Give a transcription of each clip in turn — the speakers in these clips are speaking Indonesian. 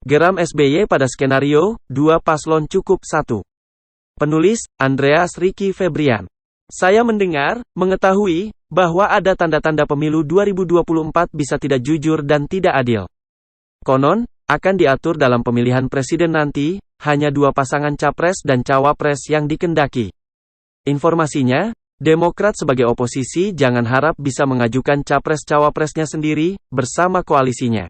Geram SBY pada skenario, dua paslon cukup satu. Penulis, Andreas Ricky Febrian. Saya mendengar, mengetahui, bahwa ada tanda-tanda pemilu 2024 bisa tidak jujur dan tidak adil. Konon, akan diatur dalam pemilihan presiden nanti, hanya dua pasangan capres dan cawapres yang dikendaki. Informasinya, Demokrat sebagai oposisi jangan harap bisa mengajukan capres-cawapresnya sendiri, bersama koalisinya.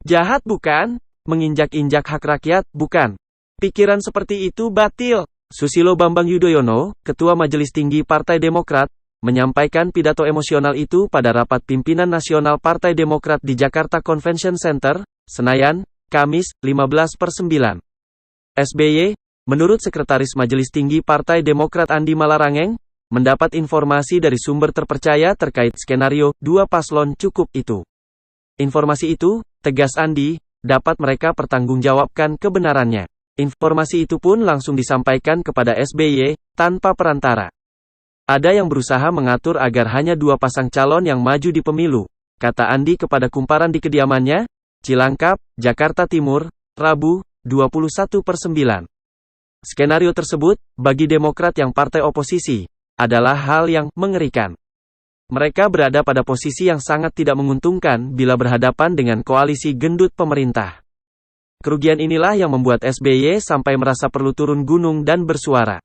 Jahat bukan? Menginjak-injak hak rakyat, bukan? Pikiran seperti itu batil. Susilo Bambang Yudhoyono, Ketua Majelis Tinggi Partai Demokrat, menyampaikan pidato emosional itu pada rapat pimpinan nasional Partai Demokrat di Jakarta Convention Center, Senayan, Kamis, 15/9. SBY, menurut Sekretaris Majelis Tinggi Partai Demokrat Andi Malarangeng, mendapat informasi dari sumber terpercaya terkait skenario dua paslon cukup itu. Informasi itu, tegas Andi, dapat mereka pertanggungjawabkan kebenarannya. Informasi itu pun langsung disampaikan kepada SBY, tanpa perantara. Ada yang berusaha mengatur agar hanya dua pasang calon yang maju di pemilu, kata Andi kepada kumparan di kediamannya, Cilangkap, Jakarta Timur, Rabu, 21/9. Skenario tersebut, bagi Demokrat yang partai oposisi, adalah hal yang mengerikan. Mereka berada pada posisi yang sangat tidak menguntungkan bila berhadapan dengan koalisi gendut pemerintah. Kerugian inilah yang membuat SBY sampai merasa perlu turun gunung dan bersuara.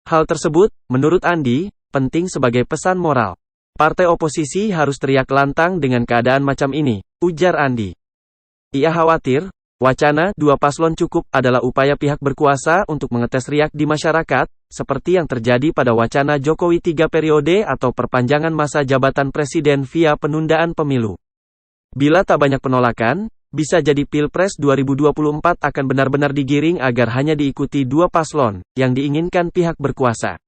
Hal tersebut, menurut Andi, penting sebagai pesan moral. Partai oposisi harus teriak lantang dengan keadaan macam ini, ujar Andi. Ia khawatir, wacana dua paslon cukup adalah upaya pihak berkuasa untuk mengetes riak di masyarakat, seperti yang terjadi pada wacana Jokowi 3 periode atau perpanjangan masa jabatan presiden via penundaan pemilu. Bila tak banyak penolakan, bisa jadi Pilpres 2024 akan benar-benar digiring agar hanya diikuti dua paslon, yang diinginkan pihak berkuasa.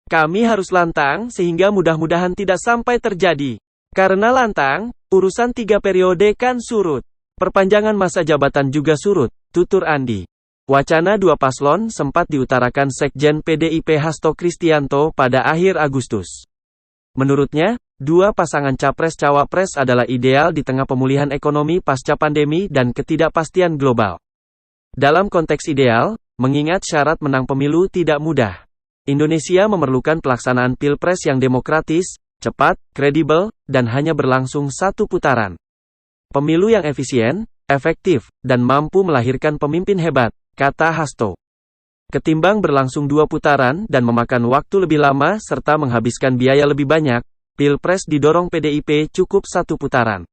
Kami harus lantang sehingga mudah-mudahan tidak sampai terjadi. Karena lantang, urusan 3 periode kan surut. Perpanjangan masa jabatan juga surut, tutur Andi. Wacana dua paslon sempat diutarakan Sekjen PDIP Hasto Kristianto pada akhir Agustus. Menurutnya, dua pasangan capres-cawapres adalah ideal di tengah pemulihan ekonomi pasca pandemi dan ketidakpastian global. Dalam konteks ideal, mengingat syarat menang pemilu tidak mudah. Indonesia memerlukan pelaksanaan Pilpres yang demokratis, cepat, kredibel, dan hanya berlangsung satu putaran. Pemilu yang efisien, efektif, dan mampu melahirkan pemimpin hebat, kata Hasto. Ketimbang berlangsung dua putaran dan memakan waktu lebih lama serta menghabiskan biaya lebih banyak, Pilpres didorong PDIP cukup satu putaran.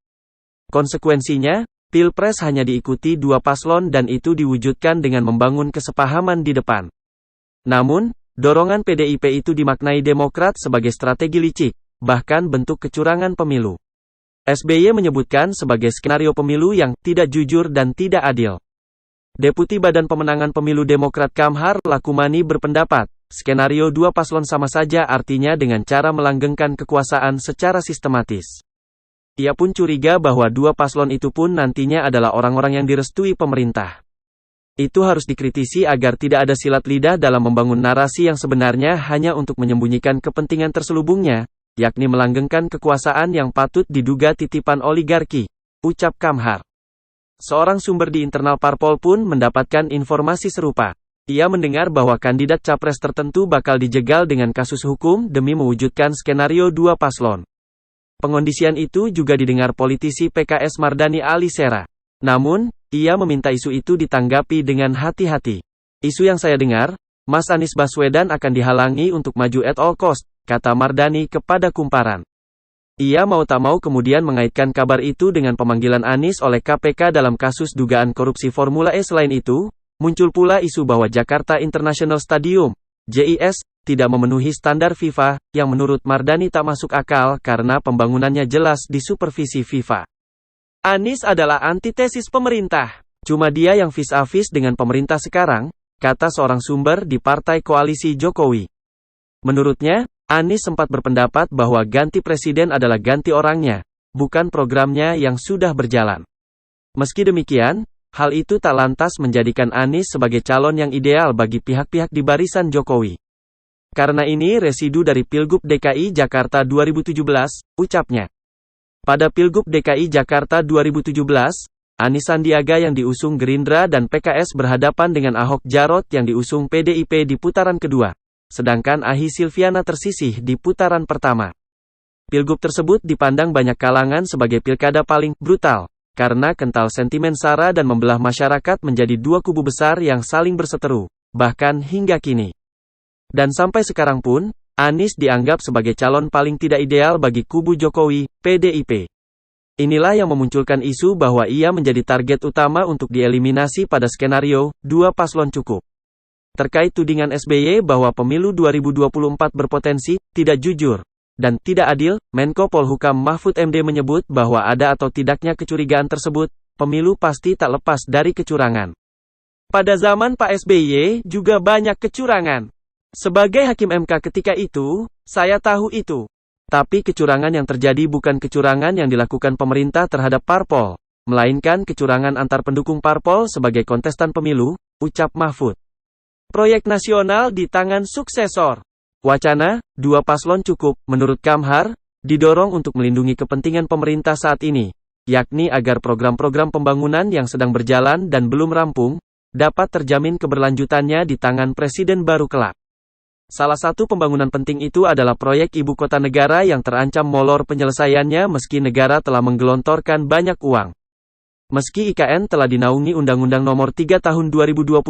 Konsekuensinya, Pilpres hanya diikuti dua paslon dan itu diwujudkan dengan membangun kesepahaman di depan. Namun, dorongan PDIP itu dimaknai Demokrat sebagai strategi licik, bahkan bentuk kecurangan pemilu. SBY menyebutkan sebagai skenario pemilu yang tidak jujur dan tidak adil. Deputi Badan Pemenangan Pemilu Demokrat Kamhar Lakumani berpendapat, skenario dua paslon sama saja artinya dengan cara melanggengkan kekuasaan secara sistematis. Ia pun curiga bahwa dua paslon itu pun nantinya adalah orang-orang yang direstui pemerintah. Itu harus dikritisi agar tidak ada silat lidah dalam membangun narasi yang sebenarnya hanya untuk menyembunyikan kepentingan terselubungnya, yakni melanggengkan kekuasaan yang patut diduga titipan oligarki, ucap Kamhar. Seorang sumber di internal parpol pun mendapatkan informasi serupa. Ia mendengar bahwa kandidat capres tertentu bakal dijegal dengan kasus hukum demi mewujudkan skenario dua paslon. Pengondisian itu juga didengar politisi PKS Mardani Alisera. Namun, ia meminta isu itu ditanggapi dengan hati-hati. Isu yang saya dengar, Mas Anies Baswedan akan dihalangi untuk maju at all cost, kata Mardani kepada kumparan. Ia mau tak mau kemudian mengaitkan kabar itu dengan pemanggilan Anies oleh KPK dalam kasus dugaan korupsi Formula E. Selain itu, muncul pula isu bahwa Jakarta International Stadium, JIS, tidak memenuhi standar FIFA, yang menurut Mardani tak masuk akal karena pembangunannya jelas disupervisi FIFA. Anies adalah antitesis pemerintah. Cuma dia yang vis-a-vis dengan pemerintah sekarang, kata seorang sumber di partai koalisi Jokowi. Menurutnya, Anies sempat berpendapat bahwa ganti presiden adalah ganti orangnya, bukan programnya yang sudah berjalan. Meski demikian, hal itu tak lantas menjadikan Anies sebagai calon yang ideal bagi pihak-pihak di barisan Jokowi. Karena ini residu dari Pilgub DKI Jakarta 2017, ucapnya. Pada Pilgub DKI Jakarta 2017, Anies Sandiaga yang diusung Gerindra dan PKS berhadapan dengan Ahok Jarot yang diusung PDIP di putaran kedua. Sedangkan Ahy Silviana tersisih di putaran pertama. Pilgub tersebut dipandang banyak kalangan sebagai pilkada paling brutal, karena kental sentimen sara dan membelah masyarakat menjadi dua kubu besar yang saling berseteru, bahkan hingga kini. Dan sampai sekarang pun, Anies dianggap sebagai calon paling tidak ideal bagi kubu Jokowi, PDIP. Inilah yang memunculkan isu bahwa ia menjadi target utama untuk dieliminasi pada skenario, dua paslon cukup. Terkait tudingan SBY bahwa pemilu 2024 berpotensi tidak jujur dan tidak adil, Menko Polhukam Mahfud MD menyebut bahwa ada atau tidaknya kecurigaan tersebut, pemilu pasti tak lepas dari kecurangan. Pada zaman Pak SBY juga banyak kecurangan. Sebagai hakim MK ketika itu, saya tahu itu. Tapi kecurangan yang terjadi bukan kecurangan yang dilakukan pemerintah terhadap parpol, melainkan kecurangan antar pendukung parpol sebagai kontestan pemilu, ucap Mahfud. Proyek nasional di tangan suksesor. Wacana, dua paslon cukup, menurut Kamhar, didorong untuk melindungi kepentingan pemerintah saat ini, yakni agar program-program pembangunan yang sedang berjalan dan belum rampung, dapat terjamin keberlanjutannya di tangan presiden baru kelak. Salah satu pembangunan penting itu adalah proyek ibu kota negara yang terancam molor penyelesaiannya meski negara telah menggelontorkan banyak uang. Meski IKN telah dinaungi Undang-Undang Nomor 3 Tahun 2022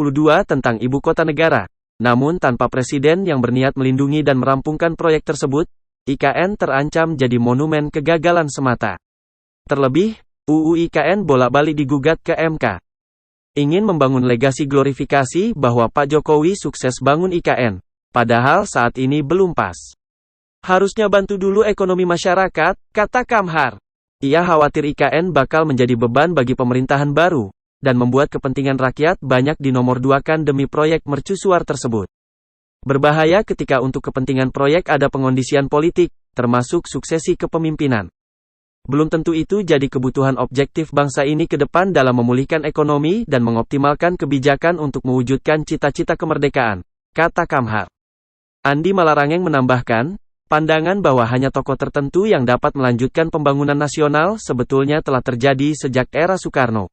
tentang Ibu Kota Negara, namun tanpa presiden yang berniat melindungi dan merampungkan proyek tersebut, IKN terancam jadi monumen kegagalan semata. Terlebih, UU IKN bolak-balik digugat ke MK. Ingin membangun legasi glorifikasi bahwa Pak Jokowi sukses bangun IKN. Padahal saat ini belum pas. Harusnya bantu dulu ekonomi masyarakat, kata Kamhar. Ia khawatir IKN bakal menjadi beban bagi pemerintahan baru, dan membuat kepentingan rakyat banyak dinomorduakan demi proyek mercusuar tersebut. Berbahaya ketika untuk kepentingan proyek ada pengondisian politik, termasuk suksesi kepemimpinan. Belum tentu itu jadi kebutuhan objektif bangsa ini ke depan dalam memulihkan ekonomi dan mengoptimalkan kebijakan untuk mewujudkan cita-cita kemerdekaan, kata Kamhar. Andi Malarangeng menambahkan, pandangan bahwa hanya tokoh tertentu yang dapat melanjutkan pembangunan nasional sebetulnya telah terjadi sejak era Soekarno.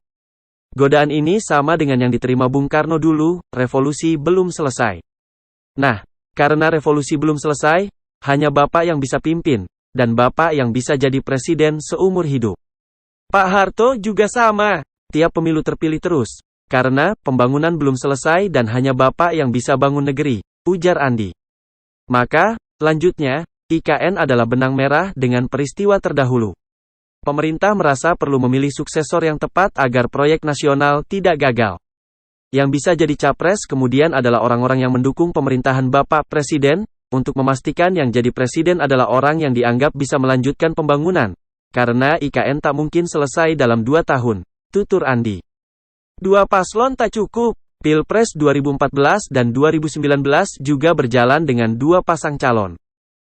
Godaan ini sama dengan yang diterima Bung Karno dulu, revolusi belum selesai. Nah, karena revolusi belum selesai, hanya Bapak yang bisa pimpin, dan Bapak yang bisa jadi presiden seumur hidup. Pak Harto juga sama, tiap pemilu terpilih terus, karena pembangunan belum selesai dan hanya Bapak yang bisa bangun negeri, ujar Andi. Maka, lanjutnya, IKN adalah benang merah dengan peristiwa terdahulu. Pemerintah merasa perlu memilih suksesor yang tepat agar proyek nasional tidak gagal. Yang bisa jadi capres kemudian adalah orang-orang yang mendukung pemerintahan Bapak Presiden, untuk memastikan yang jadi presiden adalah orang yang dianggap bisa melanjutkan pembangunan. Karena IKN tak mungkin selesai dalam 2 tahun, tutur Andi. Dua paslon tak cukup. Pilpres 2014 dan 2019 juga berjalan dengan dua pasang calon.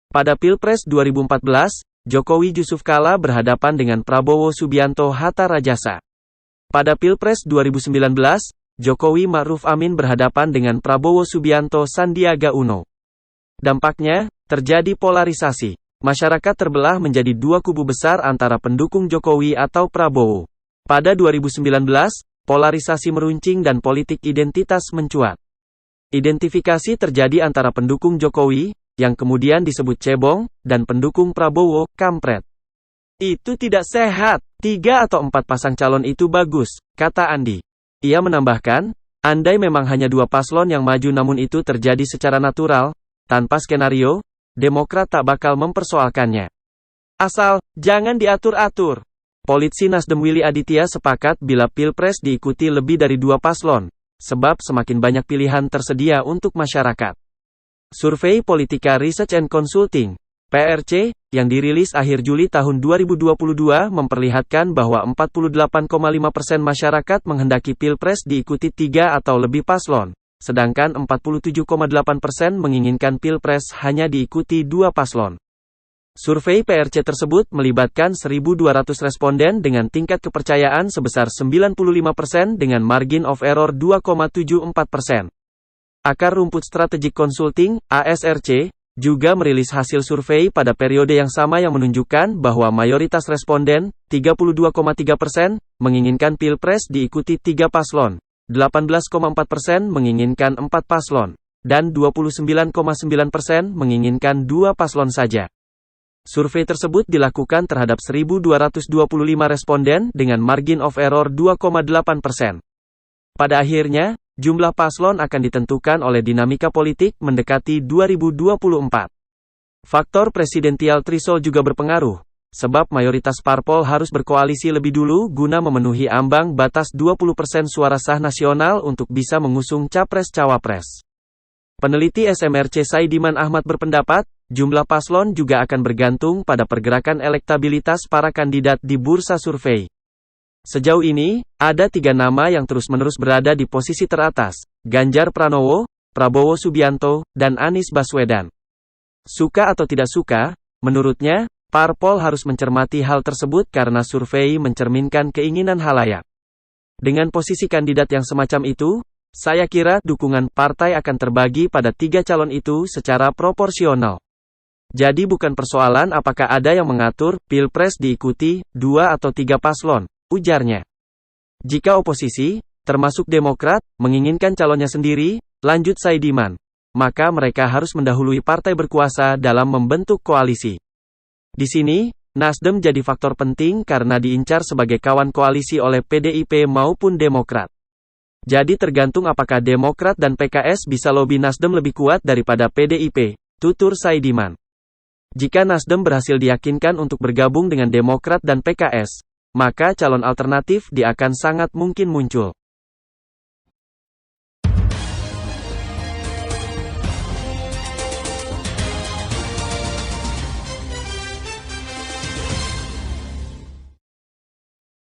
Pada Pilpres 2014, Jokowi Yusuf Kala berhadapan dengan Prabowo Subianto Hatta Rajasa. Pada Pilpres 2019, Jokowi Ma'ruf Amin berhadapan dengan Prabowo Subianto Sandiaga Uno. Dampaknya, terjadi polarisasi. Masyarakat terbelah menjadi dua kubu besar antara pendukung Jokowi atau Prabowo. Pada 2019, polarisasi meruncing dan politik identitas mencuat. Identifikasi terjadi antara pendukung Jokowi, yang kemudian disebut cebong, dan pendukung Prabowo, kampret. Itu tidak sehat. 3 atau 4 pasang calon itu bagus, kata Andi. Ia menambahkan, andai memang hanya 2 paslon yang maju namun itu terjadi secara natural, tanpa skenario, Demokrat tak bakal mempersoalkannya. Asal, jangan diatur-atur. Politisi Nasdem Willy Aditya sepakat bila Pilpres diikuti lebih dari 2 paslon, sebab semakin banyak pilihan tersedia untuk masyarakat. Survei Politika Research and Consulting, PRC, yang dirilis akhir Juli tahun 2022 memperlihatkan bahwa 48,5% masyarakat menghendaki Pilpres diikuti 3 atau lebih paslon, sedangkan 47,8% menginginkan Pilpres hanya diikuti 2 paslon. Survei PRC tersebut melibatkan 1.200 responden dengan tingkat kepercayaan sebesar 95% dengan margin of error 2,74%. Akar Rumput Strategic Consulting, ASRC, juga merilis hasil survei pada periode yang sama yang menunjukkan bahwa mayoritas responden, 32,3%, menginginkan Pilpres diikuti 3 paslon, 18,4% menginginkan 4 paslon, dan 29,9% menginginkan 2 paslon saja. Survei tersebut dilakukan terhadap 1.225 responden dengan margin of error 2,8%. Pada akhirnya, jumlah paslon akan ditentukan oleh dinamika politik mendekati 2024. Faktor presidensial threshold juga berpengaruh, sebab mayoritas parpol harus berkoalisi lebih dulu guna memenuhi ambang batas 20% suara sah nasional untuk bisa mengusung capres-cawapres. Peneliti SMRC Saidiman Ahmad berpendapat, jumlah paslon juga akan bergantung pada pergerakan elektabilitas para kandidat di bursa survei. Sejauh ini, ada 3 nama yang terus-menerus berada di posisi teratas, Ganjar Pranowo, Prabowo Subianto, dan Anies Baswedan. Suka atau tidak suka, menurutnya, parpol harus mencermati hal tersebut karena survei mencerminkan keinginan halayak. Dengan posisi kandidat yang semacam itu, saya kira dukungan partai akan terbagi pada 3 calon itu secara proporsional. Jadi bukan persoalan apakah ada yang mengatur Pilpres diikuti 2 atau 3 paslon, ujarnya. Jika oposisi, termasuk Demokrat, menginginkan calonnya sendiri, lanjut Saidiman, maka mereka harus mendahului partai berkuasa dalam membentuk koalisi. Di sini, Nasdem jadi faktor penting karena diincar sebagai kawan koalisi oleh PDIP maupun Demokrat. Jadi tergantung apakah Demokrat dan PKS bisa lobi Nasdem lebih kuat daripada PDIP, tutur Saidiman. Jika Nasdem berhasil diyakinkan untuk bergabung dengan Demokrat dan PKS, maka calon alternatif akan sangat mungkin muncul.